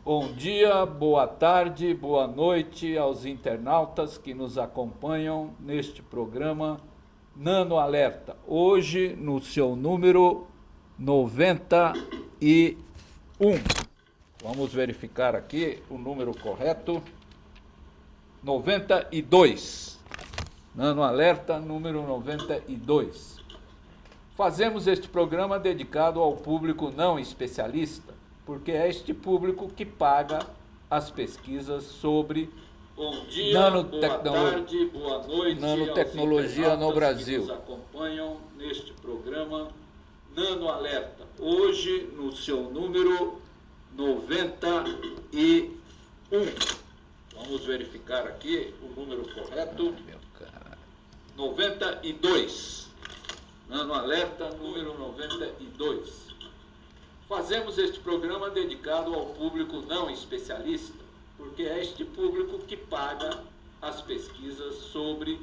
Bom dia, boa tarde, boa noite aos internautas que nos acompanham neste programa Nano Alerta. Hoje no seu número 91. Vamos verificar aqui o número correto. 92. Nano Alerta número 92. Fazemos este programa dedicado ao público não especialista, porque é este público que paga as pesquisas sobre nanotecnologia no Brasil. Que nos acompanham neste programa Nano Alerta. Hoje no seu número 91. Vamos verificar aqui o número correto. 92. Nano Alerta número 92. Fazemos este programa dedicado ao público não especialista, porque é este público que paga as pesquisas sobre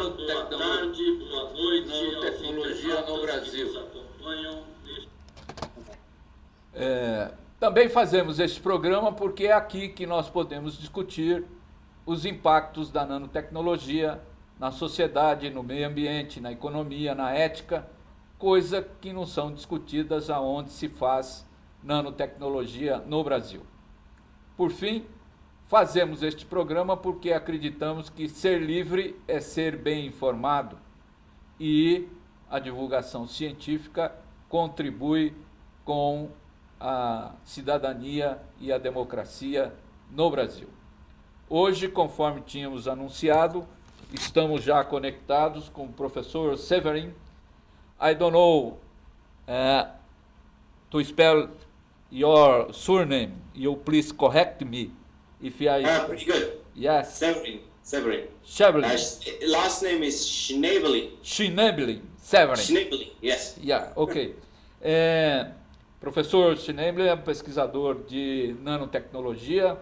nanotecnologia no Brasil. Também fazemos este programa porque é aqui que nós podemos discutir os impactos da nanotecnologia na sociedade, no meio ambiente, na economia, na ética, coisa que não são discutidas aonde se faz nanotecnologia no Brasil. Por fim, fazemos este programa porque acreditamos que ser livre é ser bem informado e a divulgação científica contribui com a cidadania e a democracia no Brasil. Hoje, conforme tínhamos anunciado, estamos já conectados com o professor Severin. I don't know to spell your surname. You please correct me if I. Pretty good. Yes. Severin. Last name is Schneebeli. Schneebeli. Severin. Schneebeli. Yes. Yeah. Okay. Professor Schneebeli é um pesquisador de nanotecnologia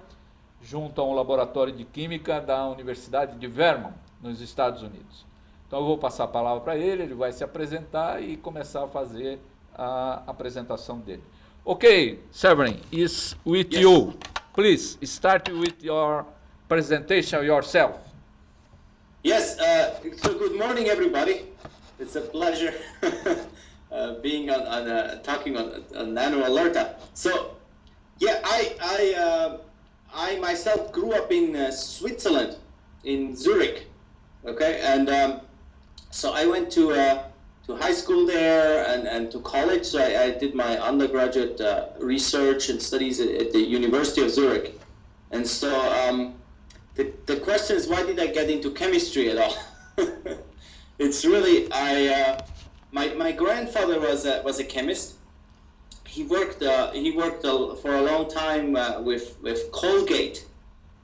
junto a um laboratório de química da Universidade de Vermont, nos Estados Unidos. Então eu vou passar a palavra para ele, ele vai se apresentar e começar a fazer a apresentação dele. Ok, Severin, is with you. Please, start with your presentation yourself. Yes, so good morning everybody. It's a pleasure being talking on Nano Alerta. So, yeah, I myself grew up in Switzerland, in Zurich, okay, and so I went to high school there and to college. So I did my undergraduate research and studies at the University of Zurich. And so the question is, why did I get into chemistry at all? It's really, my grandfather was a chemist. He worked for a long time with Colgate,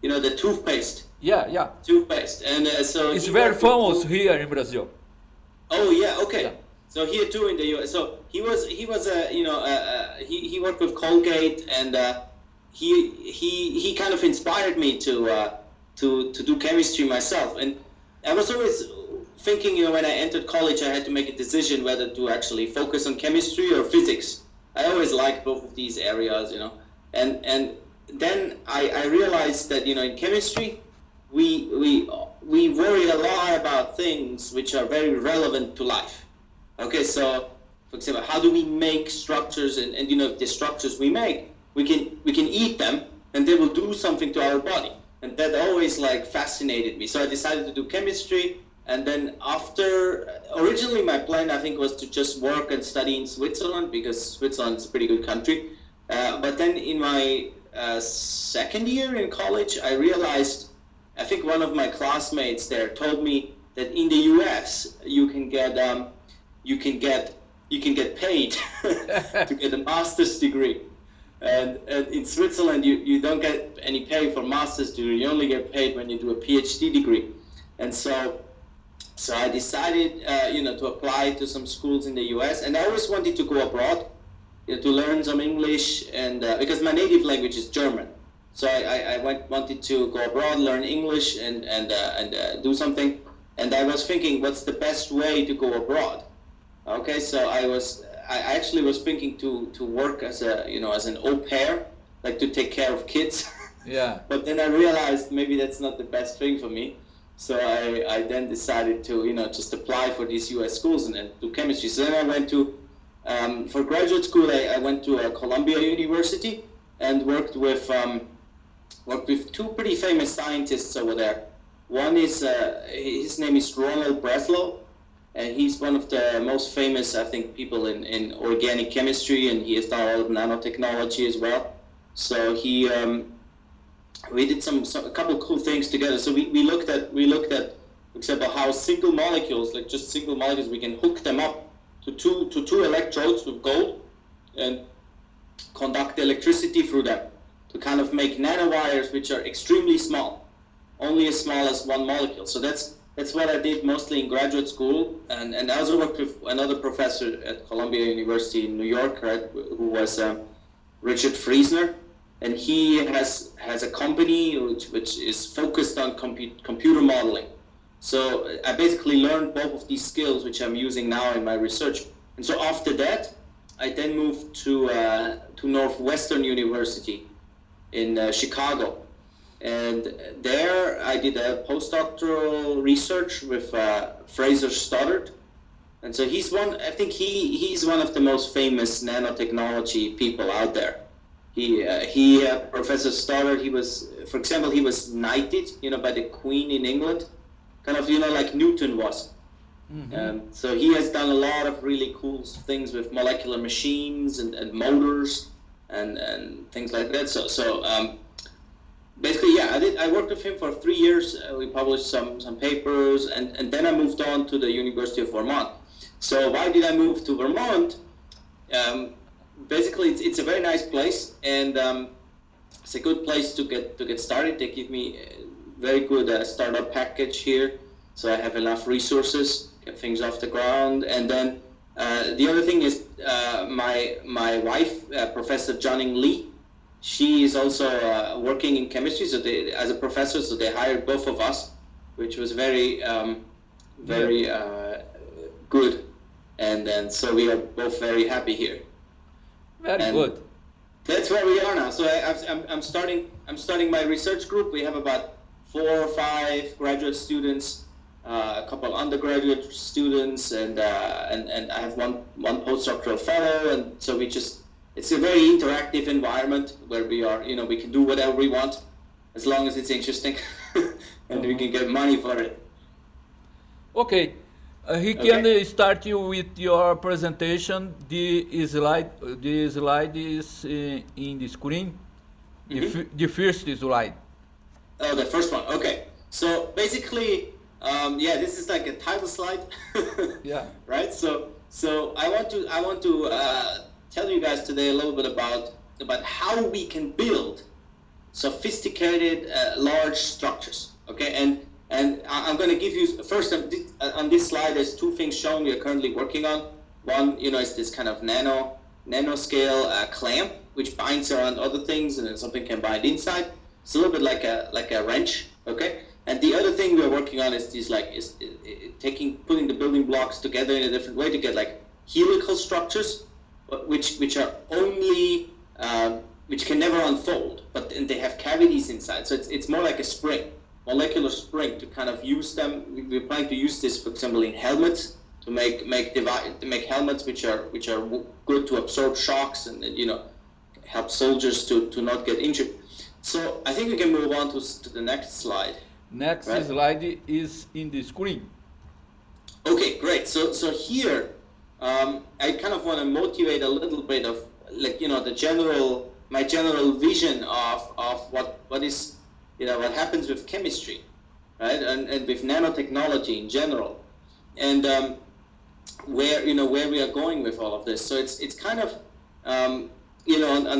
you know, the toothpaste. Yeah. Toothpaste, and so it's very famous here in Brazil. Oh yeah, okay. Yeah. So here too in the U.S. So he was he worked with Colgate, and he kind of inspired me to do chemistry myself. And I was always thinking, you know, when I entered college, I had to make a decision whether to actually focus on chemistry or physics. I always liked both of these areas, you know, and then I realized that, you know, in chemistry we worry a lot about things which are very relevant to life. Okay, so for example, how do we make structures, and you know, the structures we make, we can eat them and they will do something to our body, and that always like fascinated me. So I decided to do chemistry, and then originally my plan, I think, was to just work and study in Switzerland, because Switzerland is a pretty good country. But then in my second year in college, I realized, I think one of my classmates there told me that in the U.S. you can get paid to get a master's degree, and in Switzerland you don't get any pay for master's degree. You only get paid when you do a PhD degree. And so I decided to apply to some schools in the U.S. and I always wanted to go abroad, you know, to learn some English, and because my native language is German. So I wanted to go abroad, learn English, and do something. And I was thinking, what's the best way to go abroad? Okay, so I actually was thinking to work as an au pair like to take care of kids. Yeah. But then I realized maybe that's not the best thing for me. So I then decided to, just apply for these US schools and do chemistry. So then I went to, for graduate school, I went to Columbia University and worked with two pretty famous scientists over there. One is, his name is Ronald Breslow, and he's one of the most famous, I think, people in organic chemistry, and he has done a lot of nanotechnology as well. So we did a couple cool things together. So we looked at, for example, how single molecules, like just single molecules, we can hook them up to two electrodes with gold and conduct electricity through them to kind of make nanowires which are extremely small, only as small as one molecule. So that's what I did mostly in graduate school, and I also worked with another professor at Columbia University in New York, right, who was Richard Friesner. And he has a company which is focused on computer modeling. So I basically learned both of these skills, which I'm using now in my research. And so after that, I then moved to Northwestern University in Chicago. And there I did a postdoctoral research with Fraser Stoddard. And so he's one of the most famous nanotechnology people out there. Professor Stoddard, he was knighted, by the Queen in England, kind of, like Newton was. Mm-hmm. So he has done a lot of really cool things with molecular machines and motors and things like that. So basically, yeah, I worked with him for 3 years. We published some papers, and then I moved on to the University of Vermont. So why did I move to Vermont? Basically, it's a very nice place, and it's a good place to get started. They give me a very good startup package here, so I have enough resources, get things off the ground. And then the other thing is my wife, Professor Junning Lee, she is also working in chemistry, so as a professor, so they hired both of us, which was very good, and so we are both very happy here. Very good. That's where we are now. So I'm starting my research group. We have about 4 or 5 graduate students, a couple undergraduate students, and I have one postdoctoral fellow. And so it's a very interactive environment where we are, we can do whatever we want as long as it's interesting, and we can get money for it. Okay. He can start you with your presentation. The slide is in the screen. Mm-hmm. The first slide. Oh, the first one. Okay. So basically, this is like a title slide. Yeah. Right. So I want to tell you guys today a little bit about how we can build sophisticated large structures. Okay. And I'm going to give you, first on this slide, there's 2 things shown we are currently working on. One, is this kind of nanoscale clamp, which binds around other things, and then something can bind inside. It's a little bit like a wrench, okay? And the other thing we're working on is putting the building blocks together in a different way to get like helical structures, which are only, which can never unfold, but they have cavities inside. So it's more like a spring. Molecular spring, to kind of use them. We're planning to use this, for example, in helmets to make helmets which are good to absorb shocks and help soldiers to not get injured. So I think we can move on to the next slide. Next slide is in the screen. Okay, great. So here I kind of want to motivate a little bit of my general vision of what is. What happens with chemistry, right, and with nanotechnology in general, and where we are going with all of this. So it's kind of, on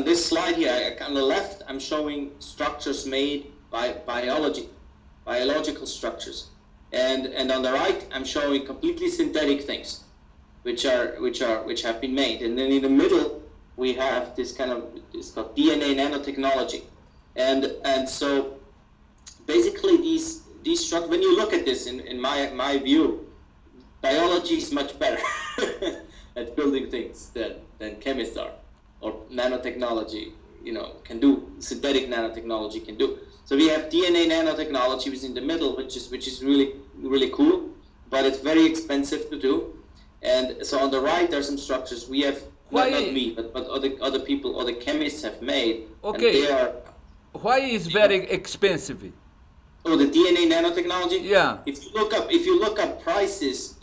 this slide here, on the left, I'm showing structures made by biological structures, and on the right, I'm showing completely synthetic things, which have been made, and then in the middle, we have it's called DNA nanotechnology, and so. Basically, these structures, when you look at this, in my view, biology is much better at building things than chemists are, or nanotechnology. can do, synthetic nanotechnology can do. So we have DNA nanotechnology, which is in the middle, which is really, really cool, but it's very expensive to do. And so on the right, there are some structures we have, not me, but other people, other chemists have made. Okay. And they are, why is very expensive? Oh, the DNA nanotechnology? Yeah. If you look up prices,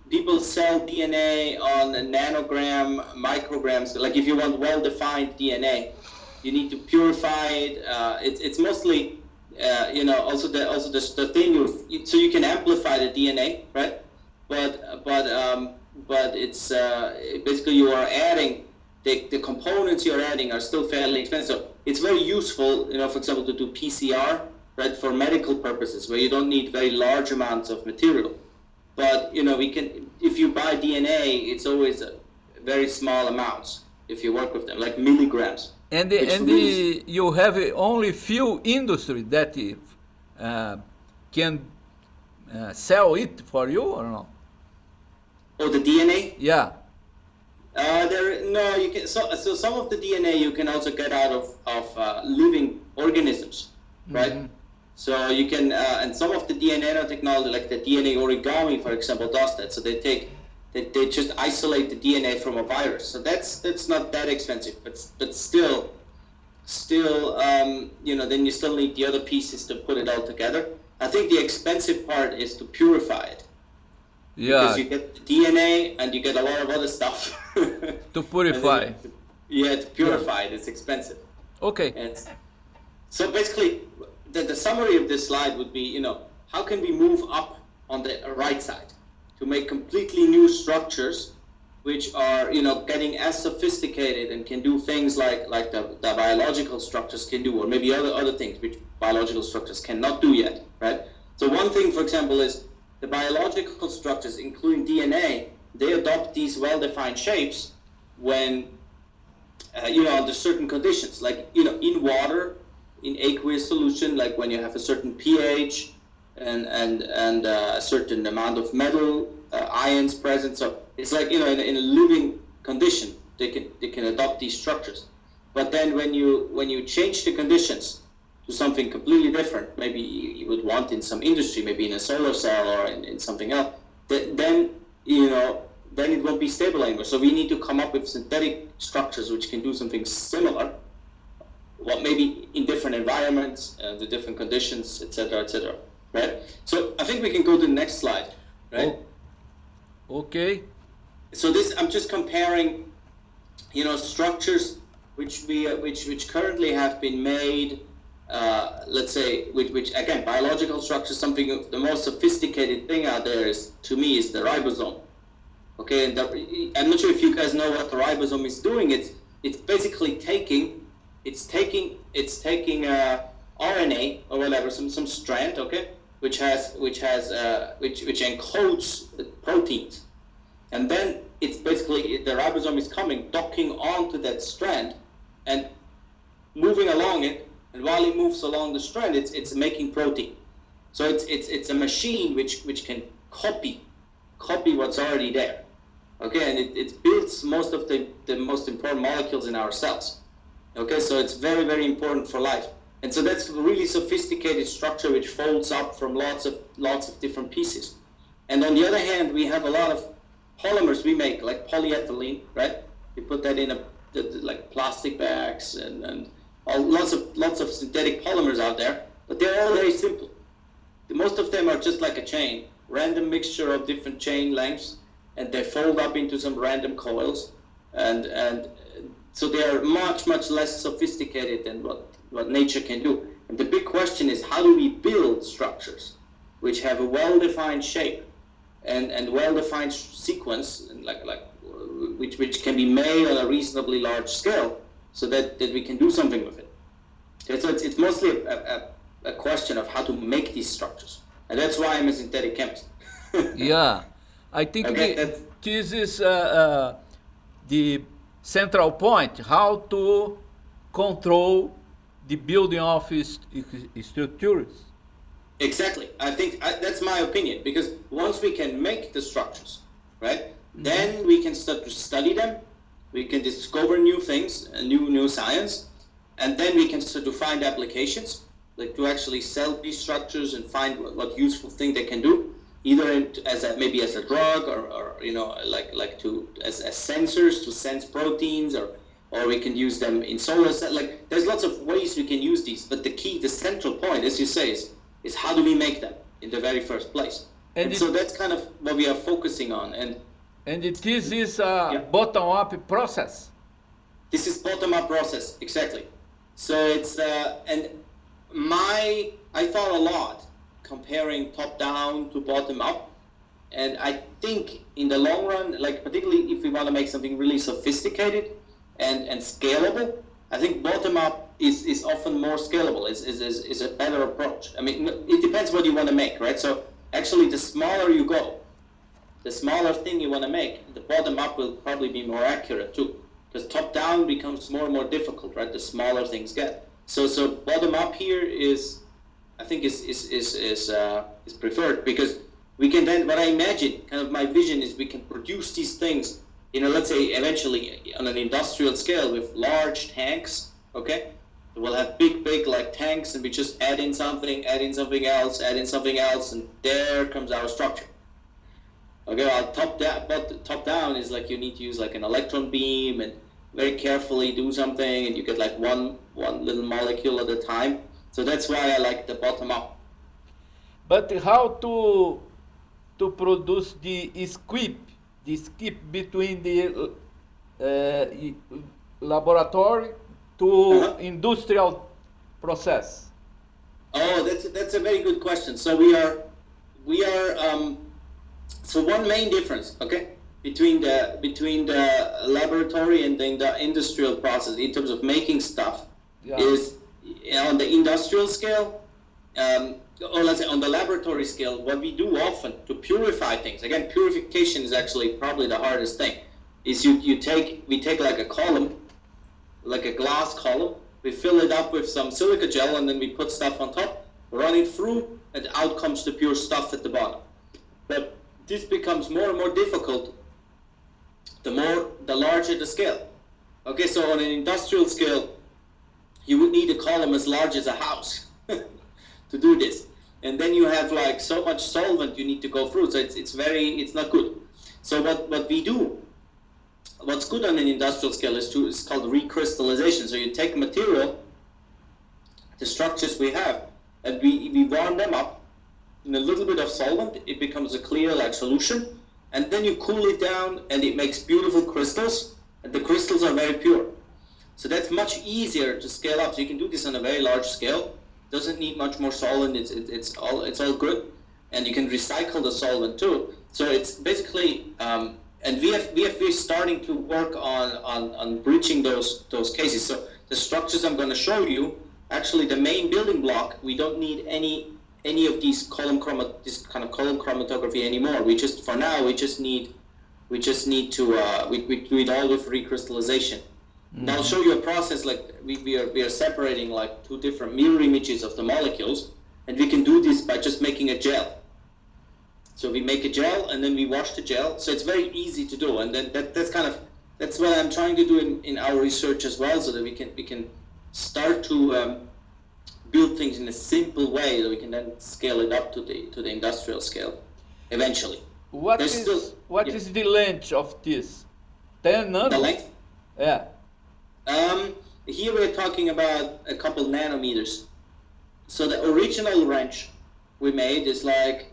people sell DNA on a nanogram, micrograms. Like if you want well-defined DNA, you need to purify it. It's mostly, also the thing. So you can amplify the DNA, right? But it's basically you are adding the components you're adding are still fairly expensive. So it's very useful, for example, to do PCR, right, for medical purposes, where you don't need very large amounts of material. But we can, if you buy DNA, it's always very small amounts if you work with them, like milligrams. And you have only few industry that can sell it for you or not? Oh, the DNA? Yeah. You can. So some of the DNA you can also get out of living organisms, right? Mm-hmm. So you can, and some of the DNA nanotechnology, like the DNA origami, for example, does that. So they just isolate the DNA from a virus. So that's not that expensive, but still, then you still need the other pieces to put it all together. I think the expensive part is to purify it. Yeah. Because you get the DNA and you get a lot of other stuff. To purify. To purify it, it's expensive. Okay. And so basically, the summary of this slide would be, how can we move up on the right side to make completely new structures which are, getting as sophisticated and can do things like the biological structures can do, or maybe other things which biological structures cannot do yet, right? So one thing, for example, is the biological structures, including DNA, they adopt these well-defined shapes when, under certain conditions, like, in water, in aqueous solution, like when you have a certain pH and a certain amount of metal ions present. So it's like, in a living condition, they can adopt these structures. But then when you change the conditions to something completely different, maybe you would want in some industry, maybe in a solar cell or in something else, then it won't be stable anymore. So we need to come up with synthetic structures which can do something similar, maybe in different environments, the different conditions, etc., right? So I think we can go to the next slide, right? Oh, okay. So this, I'm just comparing, structures which currently have been made. Let's say, which again, biological structure, something of the most sophisticated thing out there is the ribosome. Okay, and I'm not sure if you guys know what the ribosome is doing. It's basically taking RNA or whatever, some strand, okay, which encodes proteins, and then it's basically the ribosome is docking onto that strand and moving along it. And while it moves along the strand, it's making protein. So it's a machine which can copy what's already there. Okay, and it builds most of the most important molecules in our cells. Okay, so it's very, very important for life. And so that's a really sophisticated structure which folds up from lots of different pieces. And on the other hand, we have a lot of polymers we make, like polyethylene, right? We put that in like plastic bags and lots of synthetic polymers out there, but they're all very simple. Most of them are just like a chain, random mixture of different chain lengths, and they fold up into some random coils, and so they are much less sophisticated than what nature can do. And the big question is, how do we build structures which have a well-defined shape and well-defined sequence, and which can be made on a reasonably large scale, so that we can do something with it. Okay, so it's mostly a question of how to make these structures. And that's why I'm a synthetic chemist. Yeah, I think this is the central point, how to control the building of structures. Exactly. I think that's my opinion, because once we can make the structures, right, then we can start to study them. We can discover new things, new science, and then we can start to find applications, like to actually sell these structures and find what useful thing they can do, either maybe as a drug or like as sensors to sense proteins, or we can use them in solar cell. Like there's lots of ways we can use these, but the central point, as you say, is how do we make them in the very first place? And so that's kind of what we are focusing on. And this is a bottom-up process. This is bottom-up process, exactly. So it's I thought a lot comparing top-down to bottom-up, and I think in the long run, like particularly if we want to make something really sophisticated and scalable, I think bottom-up is often more scalable. Is a better approach. I mean, it depends what you want to make, right? So actually, the smaller you go, the smaller thing you want to make, the bottom-up will probably be more accurate too. Because top-down becomes more and more difficult, right? The smaller things get. So bottom-up here I think is preferred, because we can then, what I imagine, kind of my vision is we can produce these things, let's say eventually on an industrial scale with large tanks, okay? We'll have big like tanks, and we just add in something else, and there comes our structure. Okay, well, top down is like you need to use like an electron beam and very carefully do something, and you get like one little molecule at a time. So that's why I like the bottom up. But how to produce the skip between the laboratory to industrial process? Oh, that's a very good question. So we are so one main difference, okay, between the laboratory and the industrial process in terms of making stuff is on the industrial scale, or let's say on the laboratory scale, what we do often to purify things, again, purification is actually probably the hardest thing, is we take like a column, like a glass column, we fill it up with some silica gel, and then we put stuff on top, run it through, and out comes the pure stuff at the bottom. But this becomes more and more difficult the larger the scale. Okay, so on an industrial scale, you would need a column as large as a house to do this. And then you have like so much solvent you need to go through, so it's not good. So what we do, what's good on an industrial scale is called recrystallization. So you take material, the structures we have, and we warm them up in a little bit of solvent, it becomes a clear like solution, and then you cool it down and it makes beautiful crystals, and the crystals are very pure. So that's much easier to scale up. So you can do this on a very large scale. Doesn't need much more solvent. It's all good, and you can recycle the solvent too. So it's basically, and we're starting to work on breaching those cases. So the structures I'm going to show you, actually the main building block, we don't need any of these this kind of column chromatography anymore. We just need to we do it all with recrystallization. Mm-hmm. Now I'll show you a process like we are separating like two different mirror images of the molecules, and we can do this by just making a gel. So we make a gel and then we wash the gel. So it's very easy to do, and then that's what I'm trying to do in our research as well, so that we can start to build things in a simple way that we can then scale it up to the industrial scale eventually. What is the length of this? 10 nano? The length? Yeah. Here we're talking about a couple nanometers. So the original wrench we made is like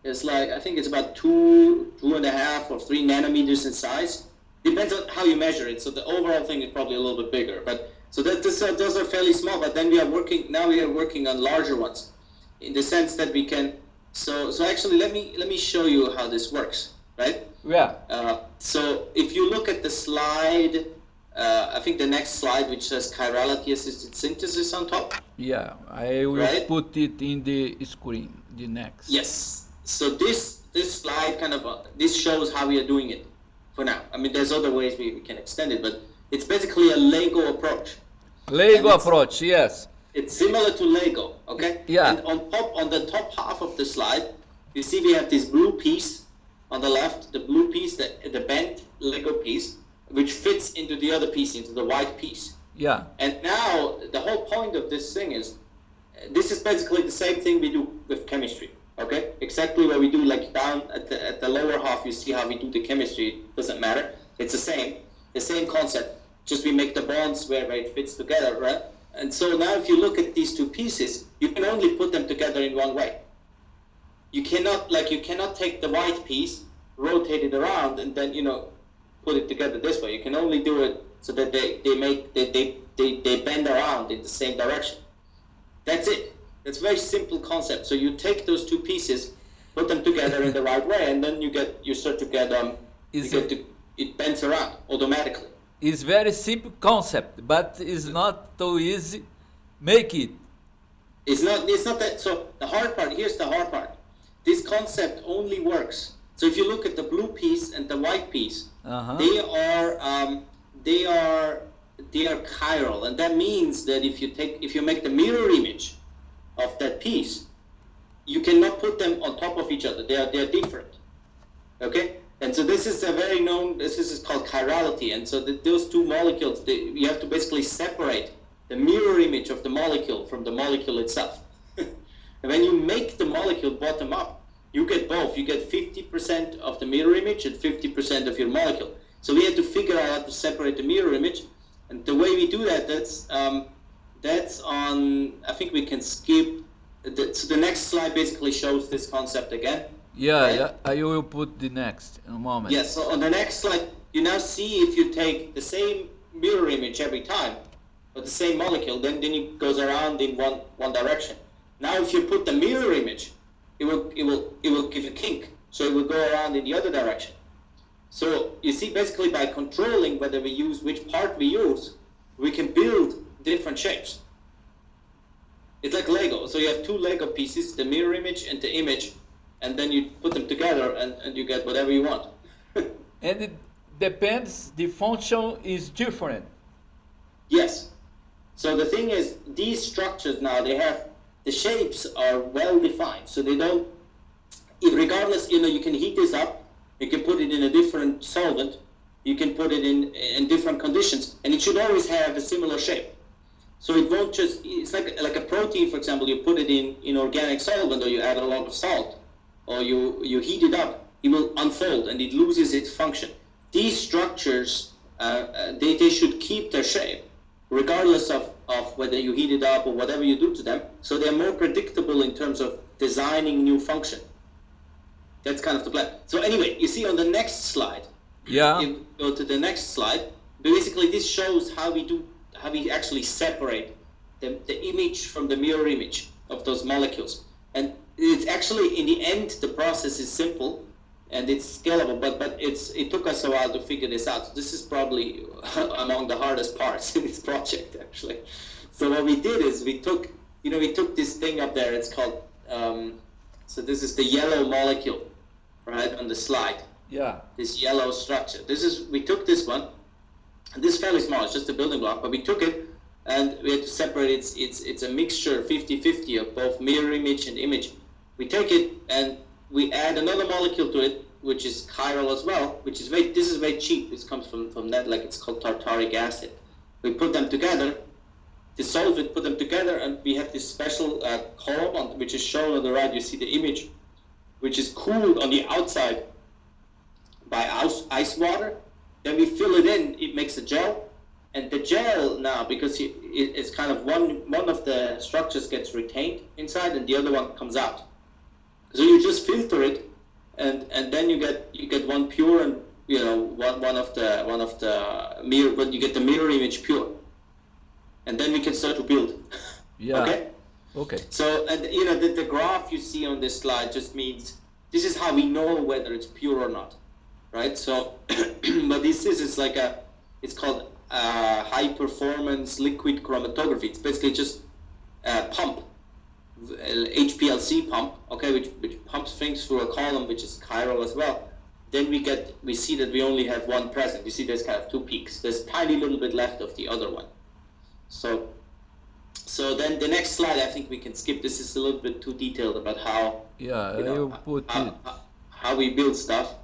I think it's about 2.5 or 3 nanometers in size. Depends on how you measure it. So the overall thing is probably a little bit bigger, but so those are fairly small. But then we are working on larger ones, in the sense that we can. So actually, let me show you how this works, right? Yeah. So if you look at the slide, I think the next slide, which says chirality assisted synthesis on top. Yeah, I will put it in the screen. The next. Yes. So this slide kind of this shows how we are doing it for now. I mean, there's other ways we can extend it, but it's basically a Lego approach. Lego approach, yes. It's similar to Lego, okay? Yeah. And on the top half of the slide, you see we have this blue piece on the left, the blue piece, the bent Lego piece, which fits into the other piece, into the white piece. Yeah. And now the whole point of this thing is, this is basically the same thing we do with chemistry, okay? Exactly what we do, like down at the lower half, you see how we do the chemistry. It doesn't matter. It's the same concept. Just we make the bonds where it fits together, right? And so now if you look at these two pieces, you can only put them together in one way. You cannot take the white piece, rotate it around, and then, put it together this way. You can only do it so that they bend around in the same direction. That's it. That's a very simple concept. So you take those two pieces, put them together in the right way, and then it bends around automatically. It's very simple concept, but it's not too easy. Make it. It's not that. So here's the hard part. This concept only works. So if you look at the blue piece and the white piece, they are chiral, and that means that if you make the mirror image of that piece, you cannot put them on top of each other. They are different. Okay, and so this is called chirality, and so those two molecules, you have to basically separate the mirror image of the molecule from the molecule itself. And when you make the molecule bottom up, you get both. You get 50% of the mirror image and 50% of your molecule. So we had to figure out how to separate the mirror image, and the way we do that, that's on. I think we can skip. So the next slide basically shows this concept again. Yeah. I will put the next in a moment. Yeah. So on the next slide, you now see if you take the same mirror image every time, but the same molecule, then it goes around in one direction. Now, if you put the mirror image, it will give a kink, so it will go around in the other direction. So you see, basically by controlling whether we use which part we use, we can build different shapes. It's like Lego. So you have two Lego pieces, the mirror image and the image, and then you put them together and you get whatever you want. And it depends, the function is different. Yes. So the thing is, these structures now, the shapes are well defined. So they don't, regardless, you can heat this up, you can put it in a different solvent, you can put it in different conditions, and it should always have a similar shape. So it won't just, it's like a protein, for example, you put it in organic solvent, or you add a lot of salt, or you heat it up, it will unfold and it loses its function. These structures, they should keep their shape, regardless of whether you heat it up or whatever you do to them, so they're more predictable in terms of designing new function. That's kind of the plan. So anyway, you see on the next slide, you go to the next slide, basically this shows how we actually separate the image from the mirror image of those molecules. And it's actually, in the end, the process is simple and it's scalable, but it took us a while to figure this out. So this is probably among the hardest parts in this project, actually. So what we did is we took this thing up there. It's called so this is the yellow molecule, right on the slide. Yeah. This yellow structure. We took this one, and this is fairly small. It's just a building block, but we took it and we had to separate it. It's a mixture 50-50 of both mirror image and image. We take it and we add another molecule to it, which is chiral as well, this is very cheap. This comes from that, like it's called tartaric acid. We put them together, dissolve it, put them together, and we have this special column, which is shown on the right. You see the image, which is cooled on the outside by ice water. Then we fill it in, it makes a gel, and the gel now, because it's kind of one of the structures gets retained inside and the other one comes out. So you just filter it, and then you get one pure and one of the mirror, but you get the mirror image pure, and then we can start to build. Yeah. Okay. So the graph you see on this slide just means this is how we know whether it's pure or not, right? So, but this is like it's called high performance liquid chromatography. It's basically just a pump. HPLC pump, okay, which pumps things through a column which is chiral as well. Then we see that we only have one present. You see there's kind of two peaks. There's a tiny little bit left of the other one. So then the next slide, I think we can skip. This is a little bit too detailed about how how we build stuff.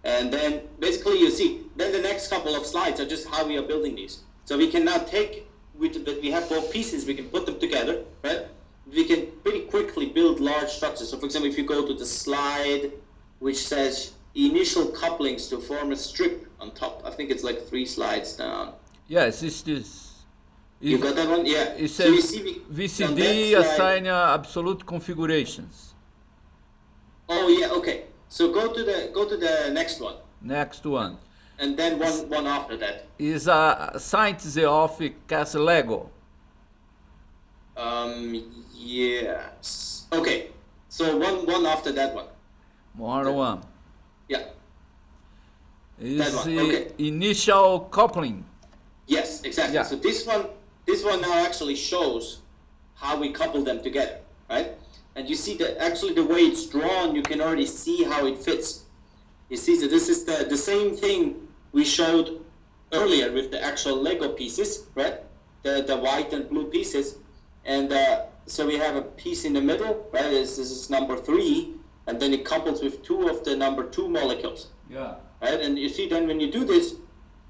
And then basically you see, then the next couple of slides are just how we are building these. So we can now take that we have both pieces, we can put them together, right? We can pretty quickly build large structures. So for example, if you go to the slide which says initial couplings to form a strip on top, I think it's like 3 slides down. Yes, it's this. You got that one? Yeah. It So says you see VCD assign absolute configurations. Oh yeah, okay. So go to the next one. Next one. And then one after that. Is a synthesis of cast Lego. Yes. Okay. So one after that one. More one. Yeah. Is That one, okay. Initial coupling. Yes, exactly. Yeah. So this one now actually shows how we couple them together, right? And you see that actually the way it's drawn, you can already see how it fits. You see that this is the same thing we showed earlier with the actual Lego pieces, right? The white and blue pieces. And so we have a piece in the middle, right? This is number 3, and then it couples with 2 of the number 2 molecules. Yeah. Right? And you see then when you do this,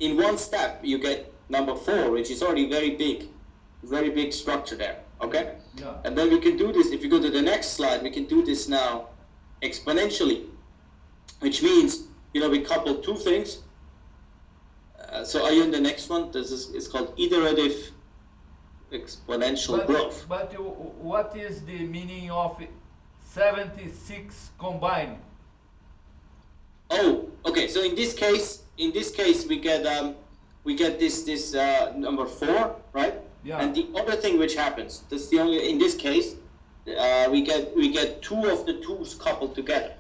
in one step you get number 4, which is already very big structure there. Okay? Yeah. And then we can do this, if you go to the next slide, we can do this now exponentially, which means, we couple 2 things. So are you in the next one? This is called iterative exponential growth. But what is the meaning of 76 combined? Oh, okay. So in this case we get this number 4, right? Yeah. And the other thing which happens, that's the only in this case, we get 2 of the 2s coupled together,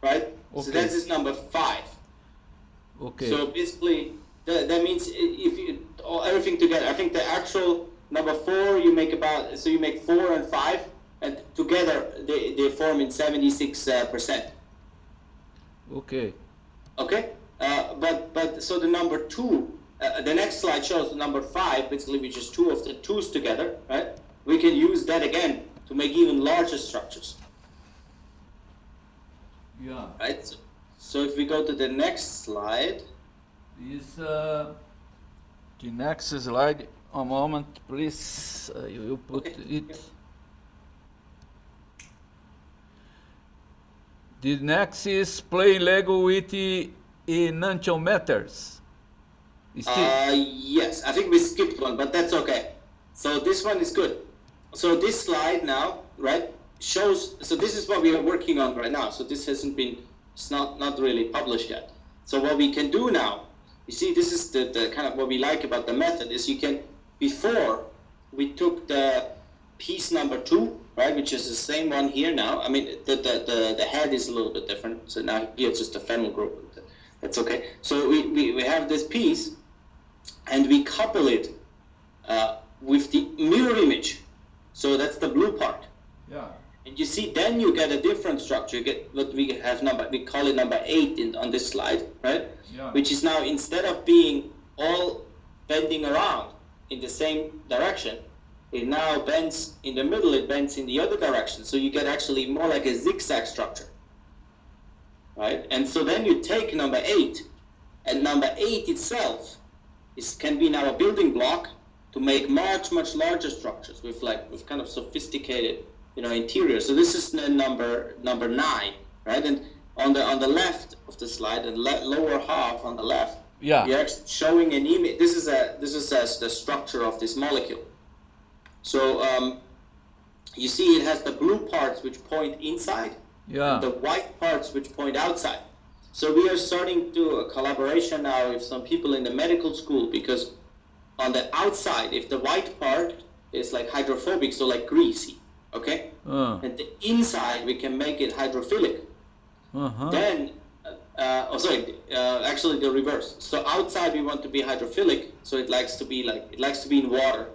right? Okay. So that's this number 5. Okay. So basically, that means if you everything together, I think the actual number 4 you make 4 and 5, and together they form in 76%. Okay. Okay, but so the number 2, the next slide shows the number 5, basically which is 2 of the 2s together, right? We can use that again to make even larger structures. Yeah. Right. So if we go to the next slide. Is the next slide? A moment, please. You put it. Okay. The next is play Lego with nanometers. Yes, I think we skipped one, but that's okay. So this one is good. So this slide now, right, shows, so this is what we are working on right now. So this hasn't been, it's not really published yet. So what we can do now, you see, this is the kind of what we like about the method is you can, before we took the piece number 2, right, which is the same one here now. I mean, the head is a little bit different. So now here it's just a phenyl group. That's okay. So we have this piece, and we couple it with the mirror image. So that's the blue part. Yeah. And you see, then you get a different structure. You get what we have we call it number 8 on this slide, right? Yeah. Which is now, instead of being all bending around in the same direction, it now bends in the middle, it bends in the other direction. So you get actually more like a zigzag structure, right? And so then you take number 8, and number 8 itself can be now a building block to make much larger structures with kind of sophisticated, interior. So this is number 9, right? And on the left of the slide, the lower half on the left, yeah, we are showing an image. This is the structure of this molecule. So you see, it has the blue parts which point inside, yeah, and the white parts which point outside. So we are starting to do a collaboration now with some people in the medical school, because on the outside, if the white part is like hydrophobic, so like greasy, okay, and the inside we can make it hydrophilic. Then, actually the reverse. So outside we want to be hydrophilic, so it likes to be in water,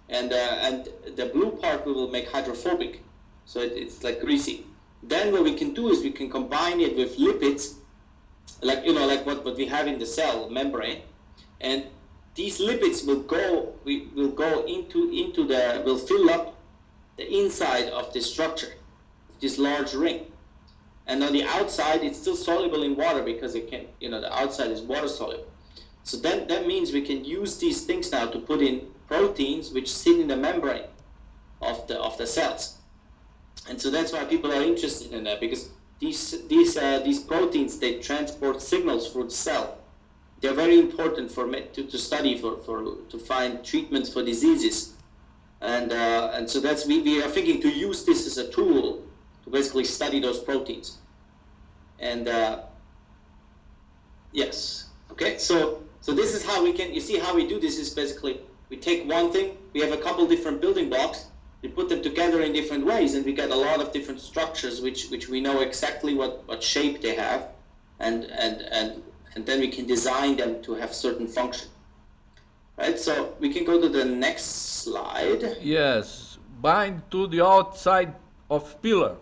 and the blue part we will make hydrophobic, so it's like greasy. Then what we can do is we can combine it with lipids, like what we have in the cell membrane, and these lipids will fill up the inside of this structure, this large ring. And on the outside, it's still soluble in water because it can, the outside is water soluble. So then that means we can use these things now to put in proteins which sit in the membrane of the cells. And so that's why people are interested in that, because these proteins, they transport signals through the cell. They're very important to study to find treatments for diseases. And so that's we are thinking to use this as a tool to basically study those proteins. And yes, okay. So this is how we can. You see how we do this is basically we take one thing. We have a couple different building blocks. We put them together in different ways, and we get a lot of different structures, which we know exactly what shape they have, and then we can design them to have certain function. Right, so we can go to the next slide. Yes, bind to the outside of pillar.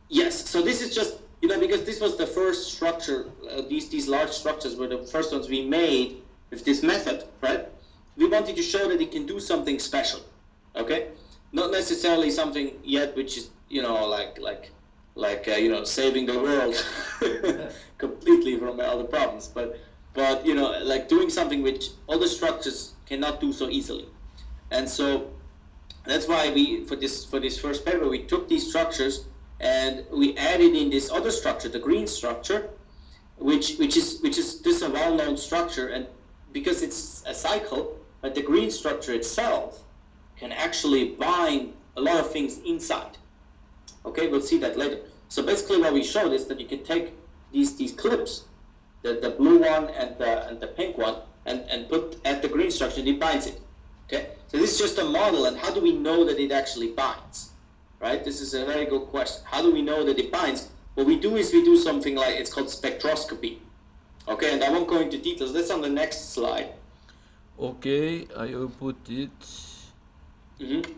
Yes, so this is just, because this was the first structure, these large structures were the first ones we made with this method, right? We wanted to show that it can do something special, okay? Not necessarily something yet which is, saving the world completely from all the problems, but like doing something which other structures cannot do so easily. And so that's why for this first paper, we took these structures and we added in this other structure, the green structure, which is this a well-known structure, and because it's a cycle, but the green structure itself can actually bind a lot of things inside. Okay, we'll see that later. So basically what we showed is that you can take these clips, the blue one and the pink one, and put at the green structure, and it binds it. Okay, so this is just a model, and how do we know that it actually binds? Right, this is a very good question. How do we know that it binds? What we do is we do something like, it's called spectroscopy. Okay, and I won't go into details. That's on the next slide. Okay, I will put it. Mm-hmm.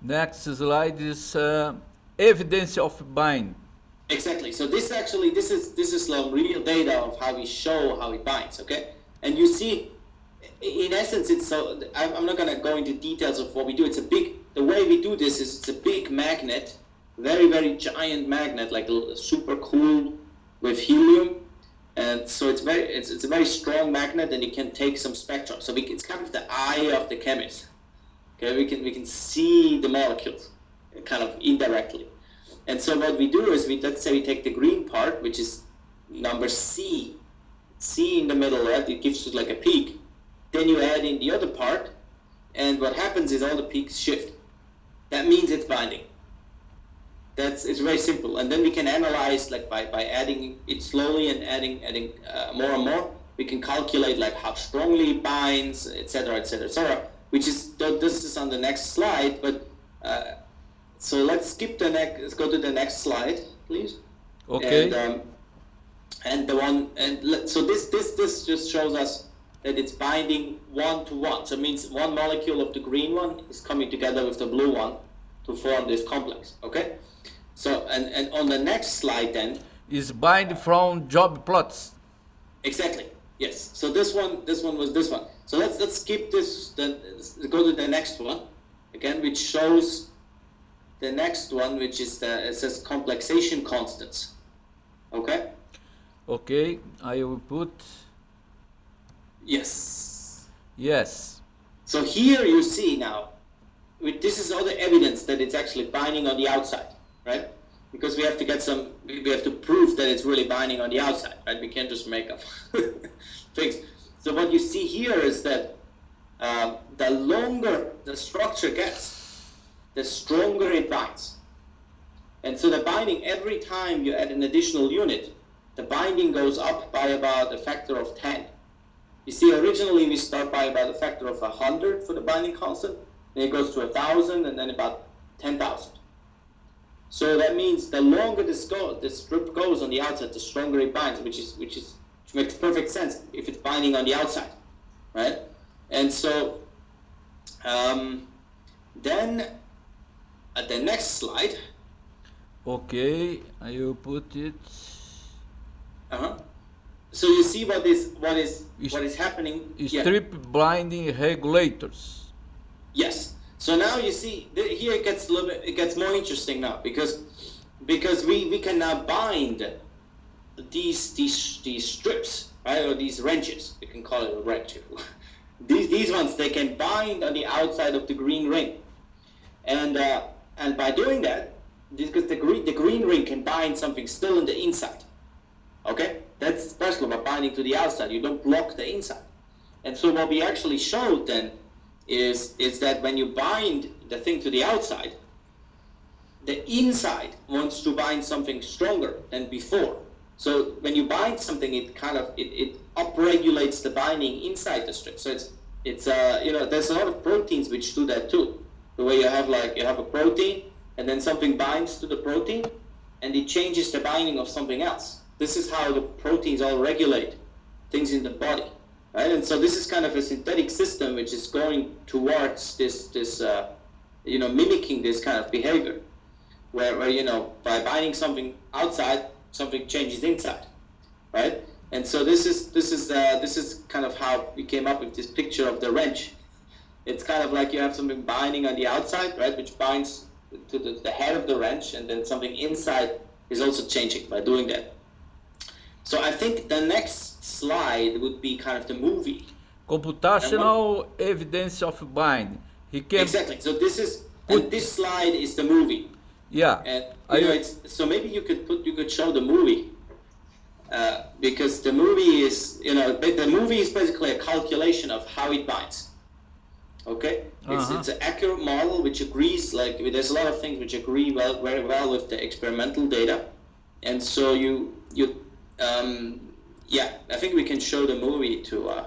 Next slide is evidence of bind. Exactly. So this is some real data of how we show how it binds. Okay, and you see, in essence, it's so. I'm not gonna go into details of what we do. The way we do this is it's a big magnet, very very giant magnet, like super cool with helium, and so it's a very strong magnet, and it can take some spectrum. So it's kind of the eye of the chemist. Okay, we can see the molecules, kind of indirectly. And so what we do is let's say we take the green part, which is number C in the middle, right? It gives you like a peak. Then you add in the other part, and what happens is all the peaks shift. That means it's binding. It's very simple. And then we can analyze, like by adding it slowly and adding more and more, we can calculate like how strongly it binds, etc., etc., etc. Which is, this is on the next slide, but so let's skip let's go to the next slide, please. Okay. So this just shows us that it's binding 1-to-1. So it means one molecule of the green one is coming together with the blue one to form this complex. Okay. So and on the next slide then is bind from job plots. Exactly. Yes. So this one was this one. So let's skip this. Then go to the next one again, which shows the next one, which is it says complexation constants. Okay. Okay. I will put. Yes. Yes. So here you see now, this is all the evidence that it's actually binding on the outside, right? Because we have to prove that it's really binding on the outside, right? We can't just make up things. So what you see here is that the longer the structure gets, the stronger it binds. And so the binding, every time you add an additional unit, the binding goes up by about a factor of 10. You see, originally we start by about a factor of 100 for the binding constant, then it goes to 1,000, and then about 10,000. So that means the longer the strip goes on the outside, the stronger it binds, which makes perfect sense if it's binding on the outside, right? And so then at the next slide. Okay, I will put it. So you see what is happening. Strip binding regulators. Yes. So now you see here it gets more interesting now because we can now bind these strips, right? Or these wrenches, you can call it a wrench. These ones, they can bind on the outside of the green ring. And by doing that, because the green ring can bind something still in the inside. Okay? That's special about binding to the outside. You don't block the inside. And so what we actually showed then is that when you bind the thing to the outside, the inside wants to bind something stronger than before. So when you bind something, it upregulates the binding inside the strip. So it's there's a lot of proteins which do that too. The way you have a protein, and then something binds to the protein, and it changes the binding of something else. This is how the proteins all regulate things in the body, right? And so this is kind of a synthetic system which is going towards this mimicking this kind of behavior, where by binding something outside, something changes inside, right? And so this is kind of how we came up with this picture of the wrench. It's kind of like you have something binding on the outside, right, which binds to the head of the wrench, and then something inside is also changing by doing that. So I think the next slide would be kind of the movie. Computational evidence of bind. Exactly. So this slide is the movie. Yeah. And so maybe you could show the movie, because the movie is basically a calculation of how it binds. Okay, it's an accurate model which agrees. There's a lot of things which agree very well with the experimental data, and so I think we can show the movie to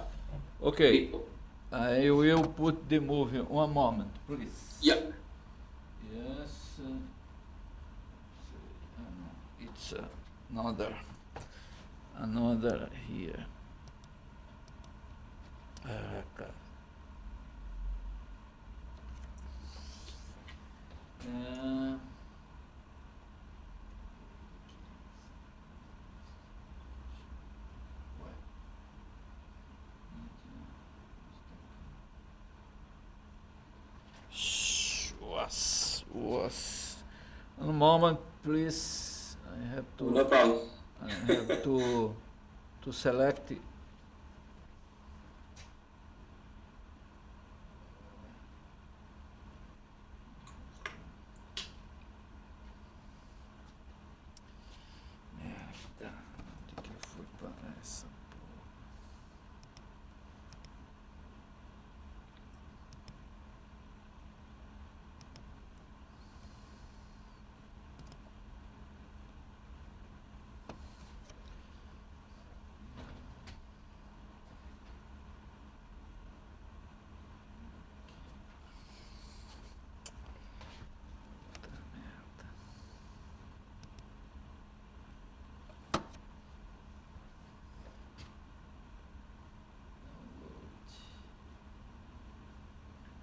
people. I will put the movie. One moment, please. Yeah. Yes. It's another here. Was one moment, please. I have to. No problem. I have to select.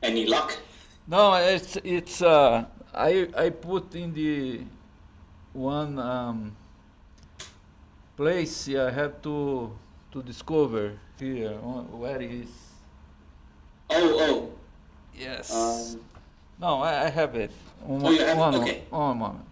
Any luck? No, it's I put in the one place. I have to discover here where is. Oh. Yes. No, I have it. You have it? Okay. One moment.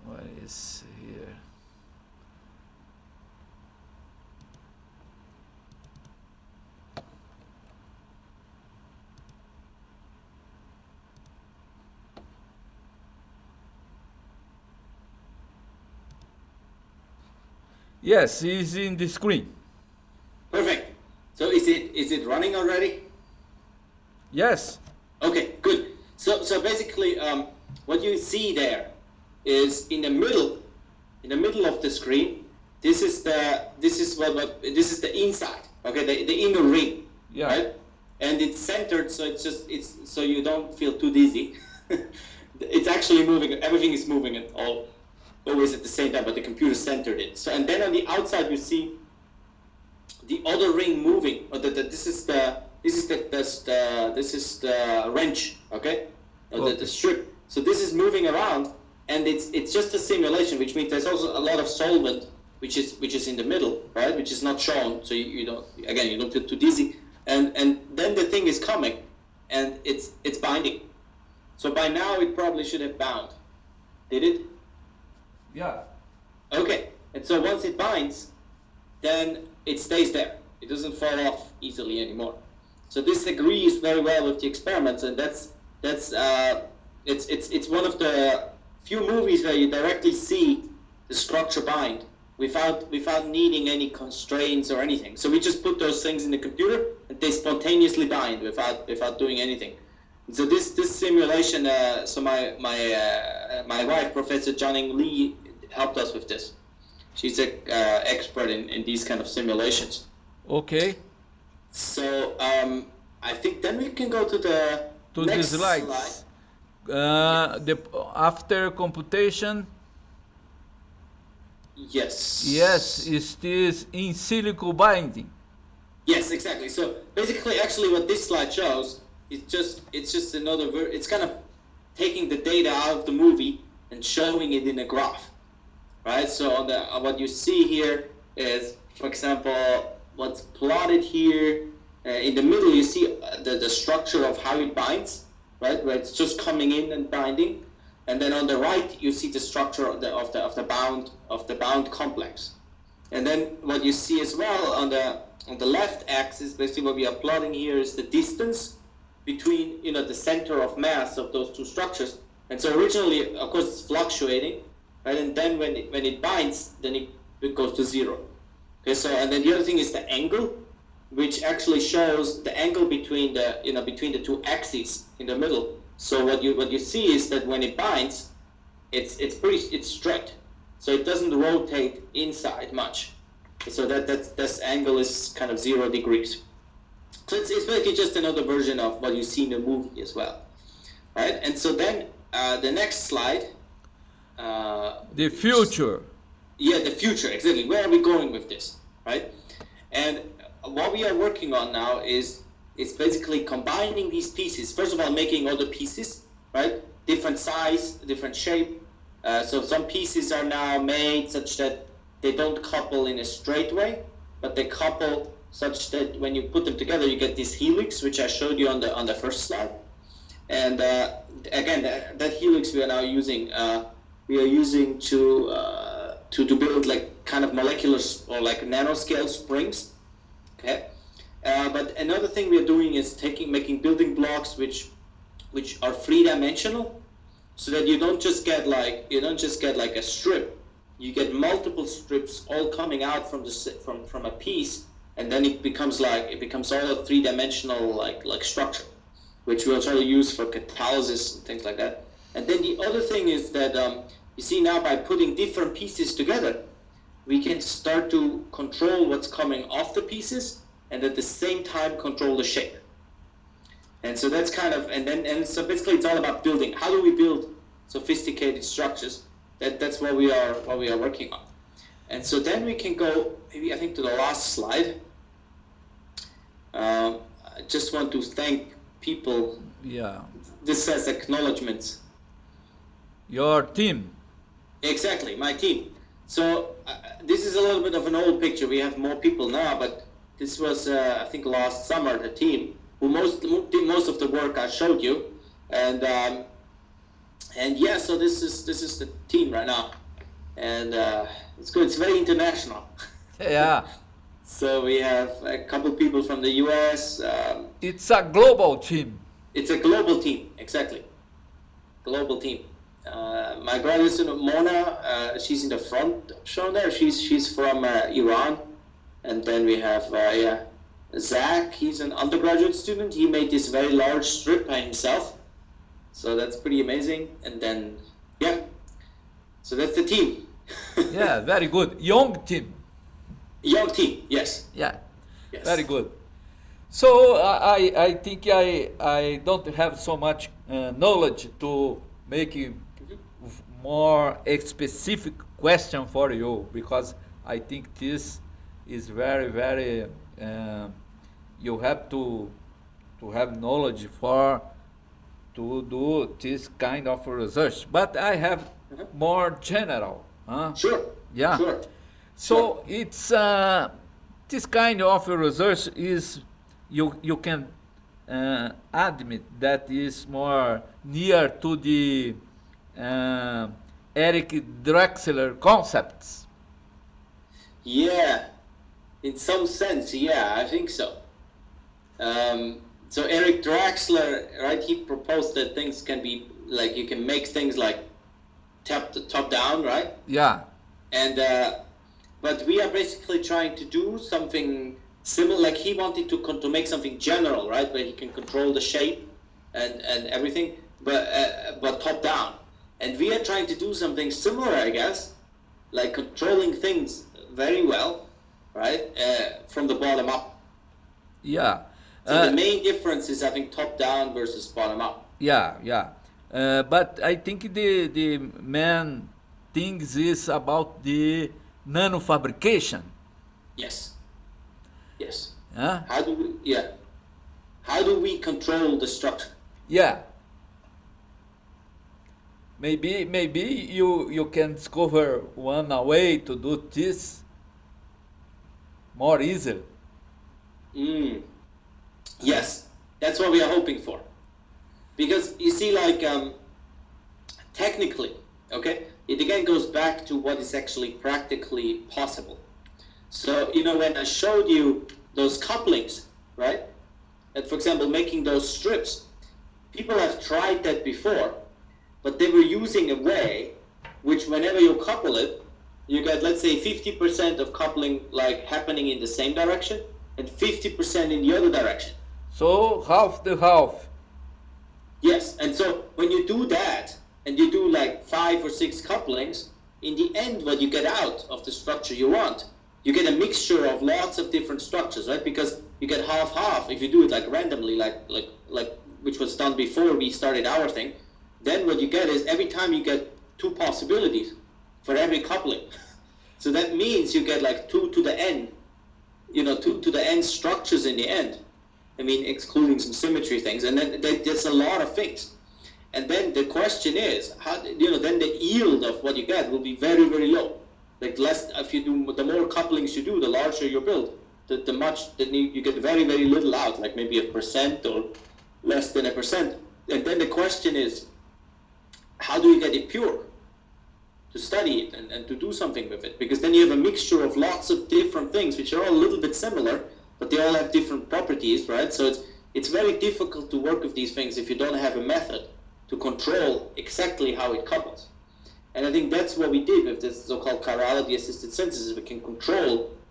What is here? Yes, it's in the screen. Perfect. So is it running already? Yes. Okay, good. So basically, what you see there is in the middle of the screen. This is the inside. Okay, the inner ring. Yeah. Right? And it's centered, so so you don't feel too dizzy. It's actually moving. Everything is moving at all always at the same time, but the computer centered it. So, and then on the outside you see the other ring moving. Or this is the wrench, okay? Or the strip. So this is moving around, and it's just a simulation, which means there's also a lot of solvent which is in the middle, right? Which is not shown, so you don't feel too dizzy. And then the thing is coming, and it's binding. So by now it probably should have bound. Did it? Yeah. Okay. And so once it binds, then it stays there. It doesn't fall off easily anymore. So this agrees very well with the experiments, and it's one of the few movies where you directly see the structure bind without needing any constraints or anything. So we just put those things in the computer, and they spontaneously bind without doing anything. And so this simulation, so my wife, Professor Jianing Li, helped us with this. She's an expert in these kind of simulations. Okay. So I think then we can go to the next slide. After computation. Yes. Yes, is this in silico binding? Yes, exactly. So basically, actually, what this slide shows is it's just another. It's kind of taking the data out of the movie and showing it in a graph, right? So on what you see here is, for example, what's plotted here. In the middle, you see the structure of how it binds, right? Where it's just coming in and binding, and then on the right, you see the structure of the bound complex. And then what you see as well on the left axis, basically what we are plotting here is the distance between the center of mass of those two structures. And so originally, of course, it's fluctuating, right? And then when it binds, then it goes to zero. Okay, so and then the other thing is the angle, which actually shows the angle between the two axes in the middle. So what you see is that when it binds, it's straight, so it doesn't rotate inside much. So this angle is kind of 0 degrees. So it's basically just another version of what you see in the movie as well, right? And so then the next slide. The future. Yeah, the future, exactly. Where are we going with this, right? And what we are working on now is basically combining these pieces. First of all, making all the pieces, right? Different size, different shape. So some pieces are now made such that they don't couple in a straight way, but they couple such that when you put them together, you get this helix, which I showed you on the first slide. And again, that helix we are now using. We are using to build like kind of molecular or like nanoscale springs. Okay. But another thing we are doing is making building blocks which are 3-dimensional, so that you don't just get like a strip. You get multiple strips all coming out from a piece, and then it becomes all a 3-dimensional like structure, which we'll try to use for catalysis and things like that. And then the other thing is that you see now by putting different pieces together, we can start to control what's coming off the pieces, and at the same time control the shape. And so that's kind of, so basically it's all about building. How do we build sophisticated structures? That's what we are working on. And so then we can go, maybe I think to the last slide. I just want to thank people. Yeah. This says acknowledgements. Your team. Exactly, my team. So this is a little bit of an old picture. We have more people now, but this was, I think, last summer, the team who did most of the work I showed you, and yeah, so this is the team right now, and it's good. It's very international. Yeah. So we have a couple people from the U.S. It's a global team. It's a global team, exactly. Global team. My graduate student Mona, she's in the front shown there. She's from Iran. And then we have Zach, he's an undergraduate student. He made this very large strip by himself. So that's pretty amazing. And then, yeah, so that's the team. Yeah, very good. Young team. Young team, yes. Yeah, yes. Very good. So I think I don't have so much knowledge to make more specific question for you, because I think this is very, very, you have to have knowledge for to do this kind of research. But I have more general. Huh? Sure. Yeah. Sure. So Sure. it's this kind of research is you can admit that is more near to the Eric Drexler concepts. Yeah, in some sense, yeah, I think so. So Eric Drexler, right? He proposed that things can be like you can make things like top down, right? Yeah. And but we are basically trying to do something similar. Like he wanted to make something general, right, where he can control the shape and everything, but top down. And we are trying to do something similar, I guess, like controlling things very well, right, from the bottom up. Yeah. So the main difference is having top down versus bottom up. Yeah, yeah. But I think the main things is about the nano fabrication. Yes. Yes. Huh? How do we control the structure? Yeah. Maybe you can discover one way to do this more easily. Yes, that's what we are hoping for. Because you see, like, technically, okay, it again goes back to what is actually practically possible. So, you know, when I showed you those couplings, right, and for example, making those strips, people have tried that before, but they were using a way which whenever you couple it, you get, let's say, 50% of coupling like happening in the same direction and 50% in the other direction. So half the half. Yes, and so when you do that, and you do like 5 or 6 couplings, in the end what you get out of the structure you want, you get a mixture of lots of different structures, right? Because you get half-half if you do it like randomly, like which was done before we started our thing. Then what you get is every time you get 2 possibilities for every coupling. So that means you get like 2 to the n, you know, 2 to the n structures in the end. I mean, excluding some symmetry things, and then that's a lot of things. And then the question is, how, you know, then the yield of what you get will be very, very low. Like less, if you do, the more couplings you do, the larger your build. You get very, very little out, like maybe 1% or less than 1%. And then the question is, how do you get it pure? To study it and to do something with it, because then you have a mixture of lots of different things, which are all a little bit similar, but they all have different properties, right? So it's very difficult to work with these things if you don't have a method to control exactly how it couples. And I think that's what we did with this so-called chirality-assisted synthesis. We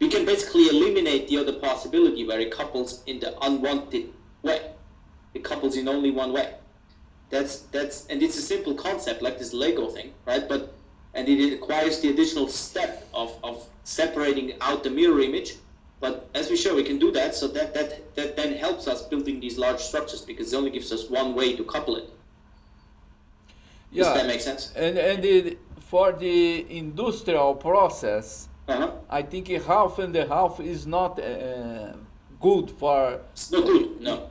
can basically eliminate the other possibility where it couples in the unwanted way. It couples in only one way. And it's a simple concept, like this Lego thing, right? And it requires the additional step of separating out the mirror image. But as we show, we can do that, so that then helps us building these large structures, because it only gives us one way to couple it. Yeah. Does that make sense? And for the industrial process, I think half and a half is not good for. It's not good. No.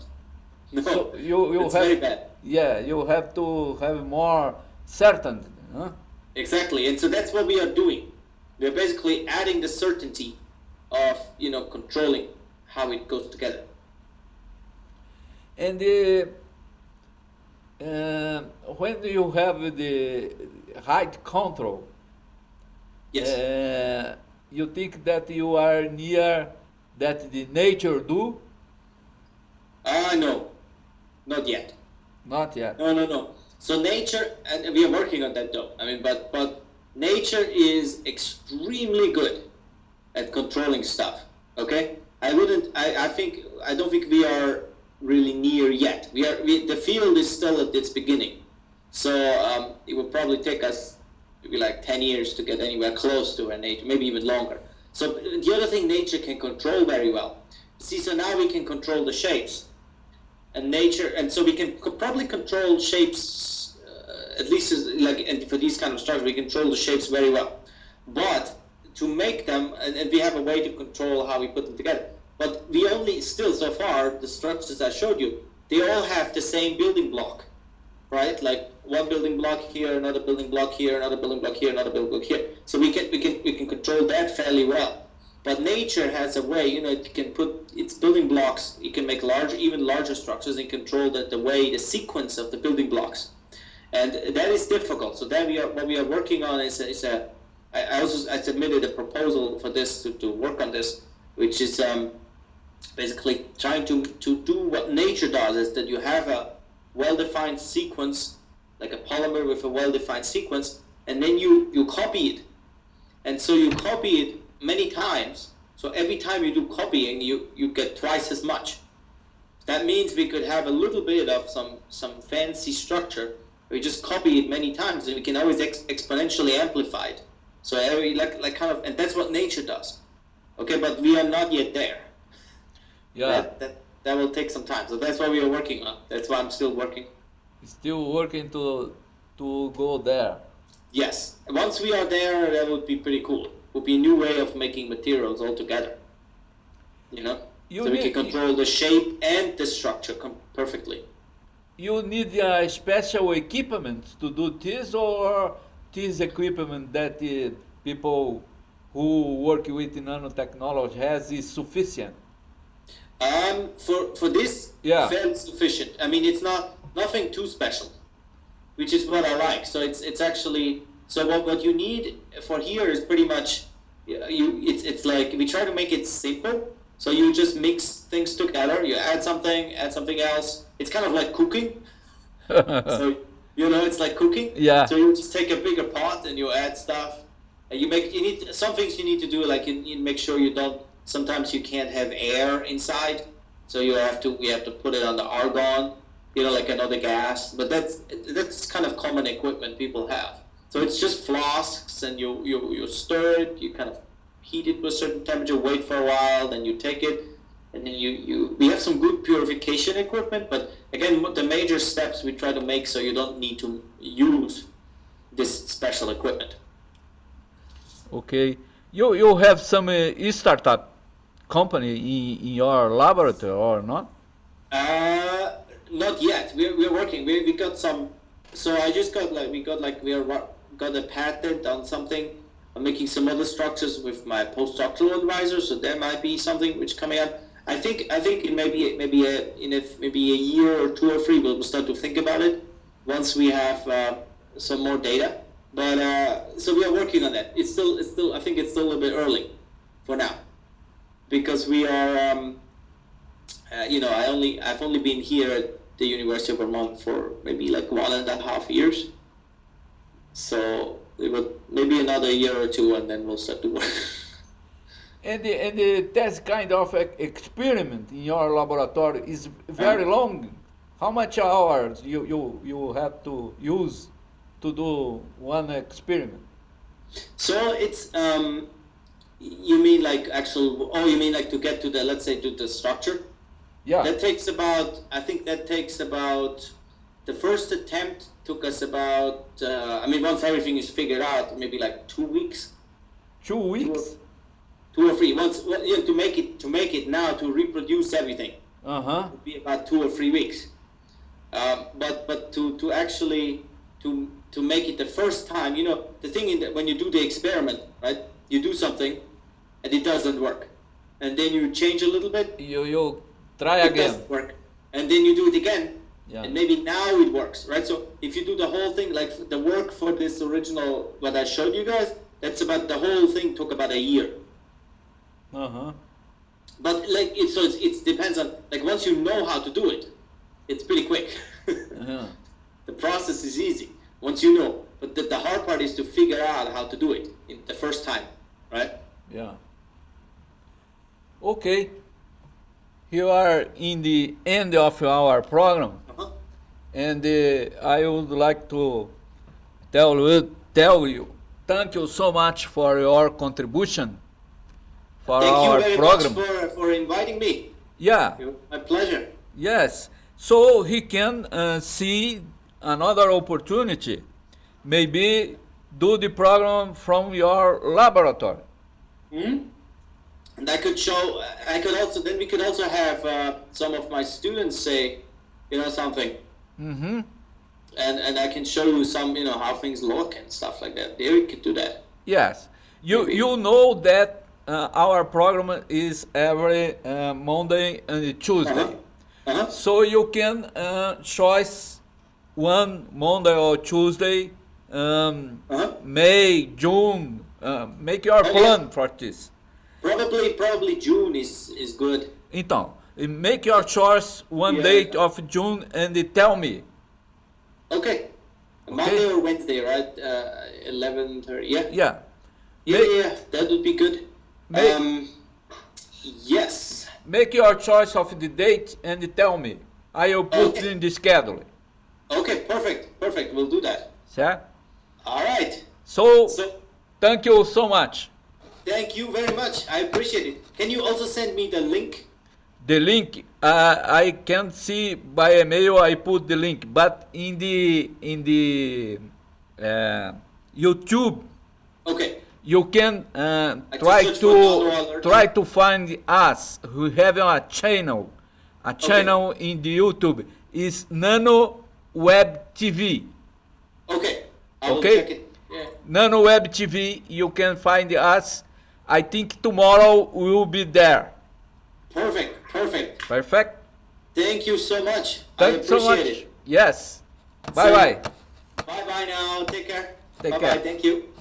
So you it's have, very bad. Yeah, you have to have more certainty. Huh? Exactly, and so that's what we are doing. We are basically adding the certainty of, you know, controlling how it goes together. And when you have the height control, Yes. You think that you are near that the nature do? No, not yet. Not yet. No. So nature, and we are working on that though. I mean, but nature is extremely good at controlling stuff. Okay, I don't think we are really near yet. The field is still at its beginning, so it will probably take us maybe like 10 years to get anywhere close to a nature, maybe even longer. So the other thing nature can control very well. See, so now we can control the shapes, and nature, and so we can probably control shapes at least and for these kind of structures, we control the shapes very well. But to make them, and we have a way to control how we put them together. But we only, still so far, the structures I showed you, they all have the same building block, right? Like one building block here, another building block here, another building block here, another building block here. So we can control that fairly well. But nature has a way, it can put its building blocks, it can make even larger structures and control the sequence of the building blocks. And that is difficult. So what we are working on is I submitted a proposal for this to work on this, which is basically trying to do what nature does, is that you have a well-defined sequence, like a polymer with a well-defined sequence, and then you copy it. And so you copy it many times. So every time you do copying, you get twice as much. That means we could have a little bit of some fancy structure. We just copy it many times, and we can always exponentially amplify it. So and that's what nature does. Okay, but we are not yet there. Yeah. That will take some time. So that's what we are working on. That's why I'm still working. Still working to go there. Yes. Once we are there, that would be pretty cool. It would be a new way of making materials altogether. So we can control the shape and the structure perfectly. You need special equipment to do this, or this equipment that people who work with nanotechnology has is sufficient? For this, fairly sufficient. I mean, it's nothing too special, which is what I like. So it's actually, so what you need for here is pretty much, it's like, we try to make it simple. So you just mix things together, you add something else. It's kind of like cooking. So, it's like cooking. Yeah. So you just take a bigger pot and you add stuff. And some things you need to do, like you make sure sometimes you can't have air inside. So we have to put it on the argon, like another gas. But that's kind of common equipment people have. So it's just flasks, and you stir it, you kind of heat it to a certain temperature, wait for a while, then you take it, and then we have some good purification equipment, but again, the major steps we try to make so you don't need to use this special equipment. Okay. You have some startup company in your laboratory or not? Not yet. We're working. We got some. So I just got we got a patent on something. I'm making some other structures with my postdoctoral advisor, so there might be something which coming up. I think in maybe a year or 2 or 3 we'll start to think about it once we have some more data. But so we are working on that. It's still I think it's still a little bit early for now, because we are I've only been here at the University of Vermont for maybe like 1.5 years. So maybe another year or 2, and then we'll start to work. And that kind of experiment in your laboratory is very long. How much hours you have to use to do one experiment? So it's you mean like you mean like to get to the structure? Yeah. That takes about, the first attempt took us about, once everything is figured out, maybe like 2 weeks. 2 weeks? 2 or 3. To make it now, to reproduce everything, would be about 2 or 3 weeks. But to actually to make it the first time, the thing is that when you do the experiment, right, you do something and it doesn't work, and then you change a little bit. You try again. It doesn't work, and then you do it again. Yeah. And maybe now it works, right? So if you do the whole thing, like the work for this original, what I showed you guys, the whole thing took about a year. But it depends on, like, once you know how to do it, it's pretty quick. The process is easy once you know, but the hard part is to figure out how to do it the first time, right? Yeah. Okay. You are in the end of our program. And I would like to tell you, thank you so much for your contribution for our program. Thank you very much for inviting me. Yeah. My pleasure. Yes. So he can see another opportunity, maybe do the program from your laboratory. And I could show. I could also. Then we could also have some of my students say, something. And I can show you some, how things look and stuff like that. There we could do that. Yes, you know that our program is every Monday and Tuesday. So you can choose one Monday or Tuesday, May, June. Make your plan for this. Probably June is good. Então, make your choice one date of June and tell me. Okay. Monday or Wednesday, right? 11:30. Yeah. Yeah. That would be good. Yes. Make your choice of the date and tell me. I will put in the schedule. Okay, perfect. We'll do that. Certo? All right. So thank you so much. Thank you very much. I appreciate it. Can you also send me the link? The link, I can't see by email. I put the link, but in the YouTube, you can try to find us. We have a channel in the YouTube. Is Nano Web TV. Okay. I will check it. Yeah. Nano Web TV. You can find us. I think tomorrow we will be there. Perfect. Thank you so much. Thanks so much. It. Yes. Bye. Bye now. Take care. Take care. Bye. Thank you.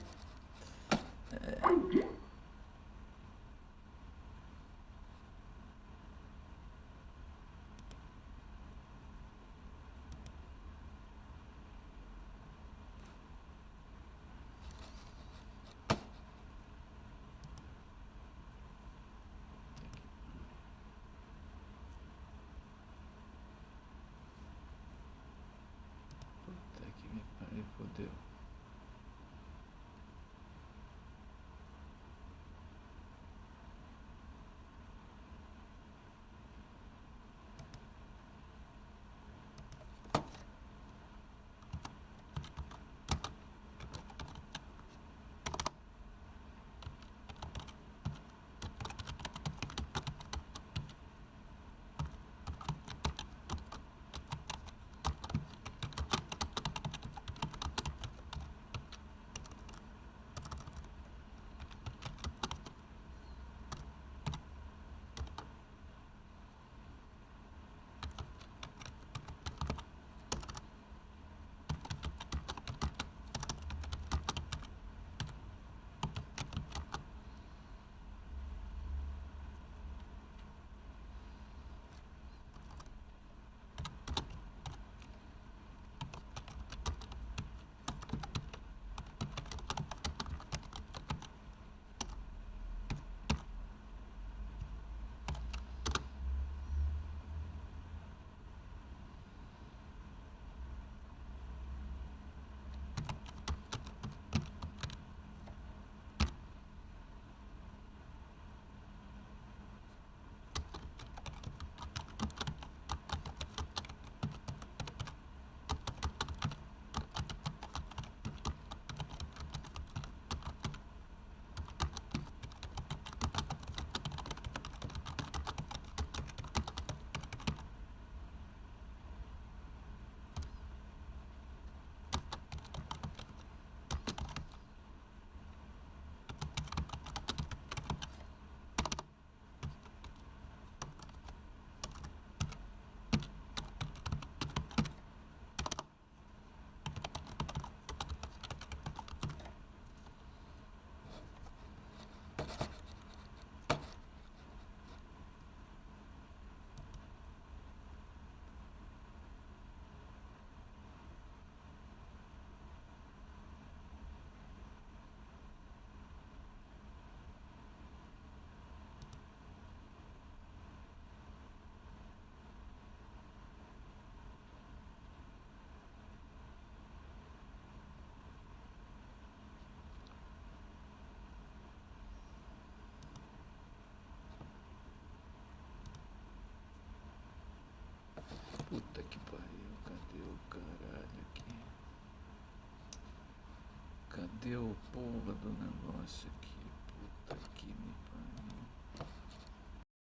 Cadê o porra do negócio aqui?